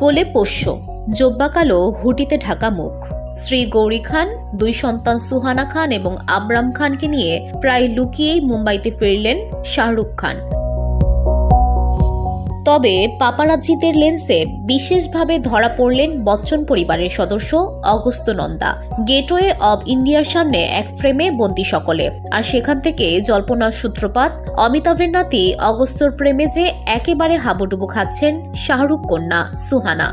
কোলে পোষ্য, জোব্বা কালো, হুডিতে ঢাকা মুখ। স্ত্রী গৌরী খান, 2 সন্তান সুহানা খান এবং আবরাম খানকে নিয়ে প্রায় লুকিয়েই মুম্বাইতে ফিরলেন শাহরুখ খান। তবে পাপারাজ্জিদের লেন্সে বিশেষভাবে ধরা পড়লেন বচ্চন পরিবারের সদস্য অগস্ত্য নন্দা। গেটওয়ে অব ইন্ডিয়ার সামনে এক ফ্রেমে বন্দী সকলে, আর সেখান থেকে জল্পনার সূত্রপাত অমিতাভের নাতি অগস্ত্যর প্রেমে যে একেবারে হাবুডুবু খাচ্ছেন শাহরুখ কন্যা সুহানা।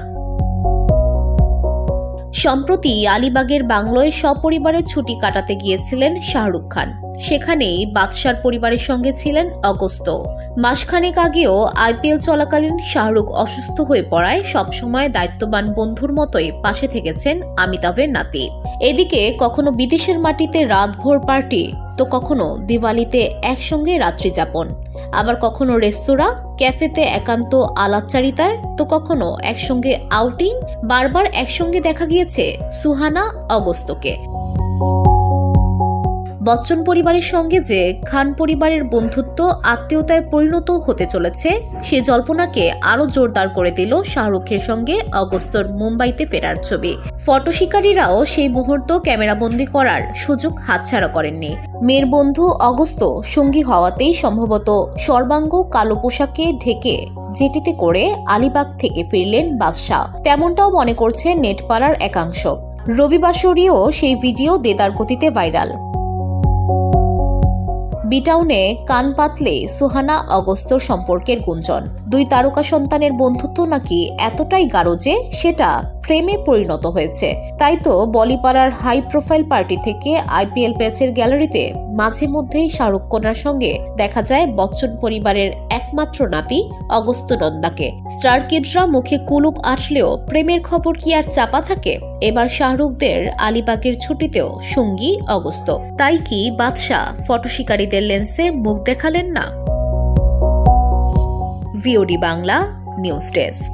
সম্প্রতি আলিবাগের বাংলোয় সপরিবারে ছুটি কাটাতে গিয়েছিলেন শাহরুখ খান। সেখানেই বাদশার পরিবারের সঙ্গে ছিলেন অগস্ত্য। মাসখানেক আগেও আইপিএল চলাকালীন শাহরুখ অসুস্থ হয়ে পড়ায় সবসময় দায়িত্ববান বন্ধুর মতোই পাশে থেকেছেন অমিতাভের নাতি। এদিকে কখনো বিদেশের মাটিতে রাতভর পার্টি, তো কখনো দিওয়ালিতে একসঙ্গে রাত্রি যাপন, আবার কখনো রেস্তোরাঁ ক্যাফেতে একান্ত আলাপচারিতায়, তো কখনো একসঙ্গে আউটিং। বারবার একসঙ্গে দেখা গিয়েছে সুহানা অগস্ত্যকে। বচ্চন পরিবারের সঙ্গে যে খান পরিবারের বন্ধুত্ব আত্মীয়তায় পরিণত হতে চলেছে, সে জল্পনাকে আরো জোরদার করে দিল শাহরুখের সঙ্গে অগস্ত্যর মুম্বাইতে ফেরার ছবি। ফটো শিকারীরাও সেই মুহূর্ত ক্যামেরাবন্দি করার সুযোগ হাতছাড়া করেননি। মেয়ের বন্ধু অগস্ত্য সঙ্গী হওয়াতেই সম্ভবত সর্বাঙ্গ কালো পোশাকে ঢেকে জেটিতে করে আলিবাগ থেকে ফিরলেন বাদশাহ, তেমনটাও মনে করছে নেটপাড়ার একাংশ। রবিবাসরীয় সেই ভিডিও দেদার গতিতে ভাইরাল। বিটাউনে কান পাতলে সুহানা অগস্ত্যর সম্পর্কের গুঞ্জন। 2 তারকা সন্তানের বন্ধুত্ব নাকি এতটাই গাঢ় যে সেটা প্রেমে পরিণত হয়েছে। তাই তো বলিপাড়ার হাই প্রোফাইল পার্টি থেকে আইপিএল ম্যাচের গ্যালারিতে মাঝে মধ্যেই শাহরুখ কন্যার সঙ্গে দেখা যায় বচ্চন পরিবারের একমাত্র নাতি অগস্ত্য নন্দাকে। স্টার কিডরা মুখে কুলুপ আটলেও প্রেমের খবর কি আর চাপা থাকে? এবার শাহরুখদের আলিবাগের ছুটিতেও সঙ্গী অগস্ত্য। তাই কি বাদশাহ ফটো শিকারীদের লেন্সে মুখ দেখালেন না? VOD Bangla news desk.